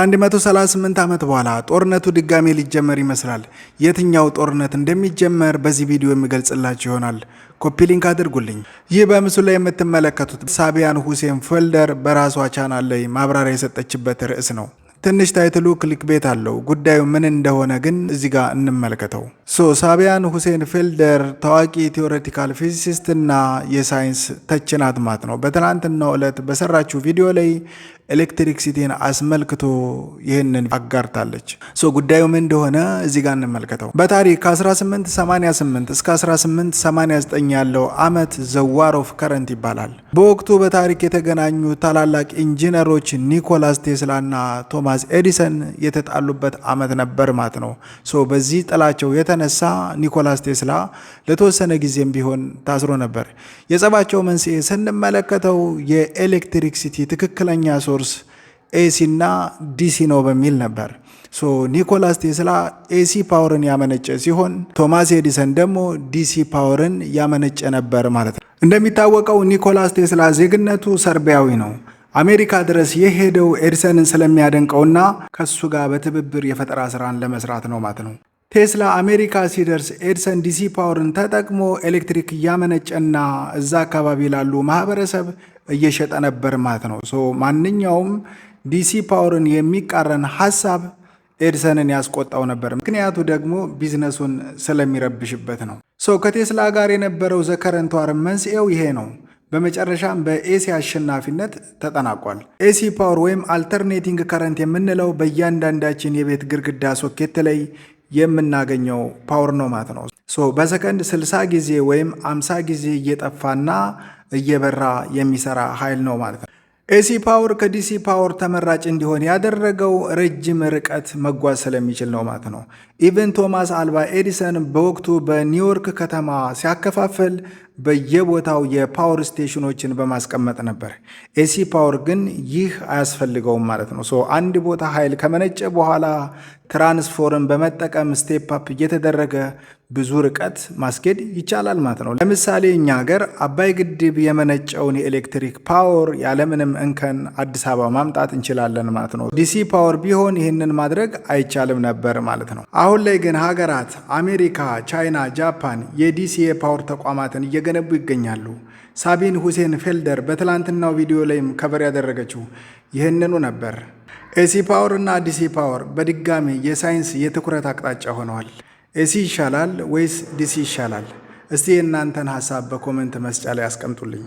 138 ዓመት በኋላ ጦርነቱ ድጋሜ ሊጀመር ይመስላል። የትኛው ጦርነት እንደሚጀመር በዚህ ቪዲዮ የሚገልጽላችሁ ይሆናል። ኮፒ ሊንክ አድርጉልኝ። ይህ በምስሉ ላይ የምትመለከቱት ሳቢያን ሁሴን ፌልደር በራሷ ቻናል ላይ ማብራሪያ የሰጠችበት ርዕስ ነው። ትንሽ ታይትሉ ክሊክ ቤት አለው። ጉዳዩ ምን እንደሆነ ግን እዚህ ጋር እንመልከተው። ሳቢያን ሁሴን ፌልደር ታዋቂ ቴዎሬቲካል ፊዚሲስት እና የሳይንስ ተች ናት ማለት ነው። በትናንትናው ዕለት በሰራችው ቪዲዮ ላይ ኤሌክትሪክሲቲን አስመልክቶ ይህንን አጋርታለች። ጉዳዩ ምን እንደሆነ እዚህ ጋር እንመልከተው። በታሪክ ከ1888 እስከ 1889 ያለው ዓመት ዘዋር ኦፍ ከረንት ይባላል። በወቅቱ በታሪክ የተገናኙ ታላላቅ ኢንጂነሮች ኒኮላስ ቴስላ እና ቶማስ ኤዲሰን የተጣሉበት ዓመት ነበር ማለት ነው። በዚህ ጥላቸው የተነሳ ኒኮላስ ቴስላ ለተወሰነ ጊዜም ቢሆን ታስሮ ነበር። የጸባቸው መንስኤ ስንመለከተው የኤሌክትሪክሲቲ ትክክለኛ ሶርስ ኤሲ እና ዲሲ ነው በሚል ነበር። ኒኮላስ ቴስላ ኤሲ ፓወርን ያመነጨ ሲሆን ቶማስ ኤዲሰን ደግሞ ዲሲ ፓወርን ያመነጨ ነበር ማለት ነው። እንደሚታወቀው ኒኮላስ ቴስላ ዜግነቱ ሰርቢያዊ ነው። አሜሪካ ድረስ የሄደው ኤዲሰንን ስለሚያደንቀውና ከሱ ጋር በትብብር የፈጠራ ስራን ለመስራት ነው ማለት ነው። ቴስላ አሜሪካ ሲደርስ ኤዲሰን ዲሲ ፓወርን ተጠቅሞ ኤሌክትሪክ እያመነጨና እዛ አካባቢ ላሉ ማህበረሰብ እየሸጠ ነበር ማለት ነው። ማንኛውም ዲሲ ፓወርን የሚቃረን ሀሳብ ኤዲሰንን ያስቆጣው ነበር። ምክንያቱ ደግሞ ቢዝነሱን ስለሚረብሽበት ነው። ከቴስላ ጋር የነበረው ዘከረንት ዋር መንስኤው ይሄ ነው። በመጨረሻም በኤሲ አሸናፊነት ተጠናቋል። ኤሲ ፓወር ወይም አልተርኔቲንግ ከረንት የምንለው በእያንዳንዳችን የቤት ግድግዳ ሶኬት ላይ የምናገኘው ፓወር ነው ማለት ነው። በሰከንድ 60 ጊዜ ወይም 50 ጊዜ እየጠፋና እየበራ የሚሰራ ኃይል ነው ማለት ነው። ኤሲ ፓወር ከዲሲ ፓወር ተመራጭ እንዲሆን ያደረገው ረጅም ርቀት መጓዝ ስለሚችል ነው ማለት ነው። ኢቨን ቶማስ አልቫ ኤዲሰን በወቅቱ በኒውዮርክ ከተማ ሲያከፋፍል በየቦታው የፓወር ስቴሽኖችን በማስቀመጥ ነበር። ኤሲ ፓወር ግን ይህ አያስፈልገውም ማለት ነው። አንድ ቦታ ኃይል ከመነጨ በኋላ ትራንስፎርን በመጠቀም ስቴፕ አፕ እየተደረገ ብዙ ርቀት ማስኬድ ይቻላል ማለት ነው። ለምሳሌ እኛ ሀገር አባይ ግድብ የመነጨውን የኤሌክትሪክ ፓወር ያለምንም እንከን አዲስ አበባ ማምጣት እንችላለን ማለት ነው። ዲሲ ፓወር ቢሆን ይህንን ማድረግ አይቻልም ነበር ማለት ነው። አሁን ላይ ግን ሀገራት አሜሪካ፣ ቻይና፣ ጃፓን የዲሲ የፓወር ተቋማትን እየገነቡ ይገኛሉ። ሳቢያን ሁሴን ፌልደር በትላንትናው ቪዲዮ ላይም ከበር ያደረገችው ይህንኑ ነበር። ኤሲ ፓወር እና ዲሲ ፓወር በድጋሚ የሳይንስ የትኩረት አቅጣጫ ሆነዋል። ኤሲ ይሻላል ወይስ ዲሲ ይሻላል? እስቲ የእናንተን ሀሳብ በኮሜንት መስጫ ላይ አስቀምጡልኝ።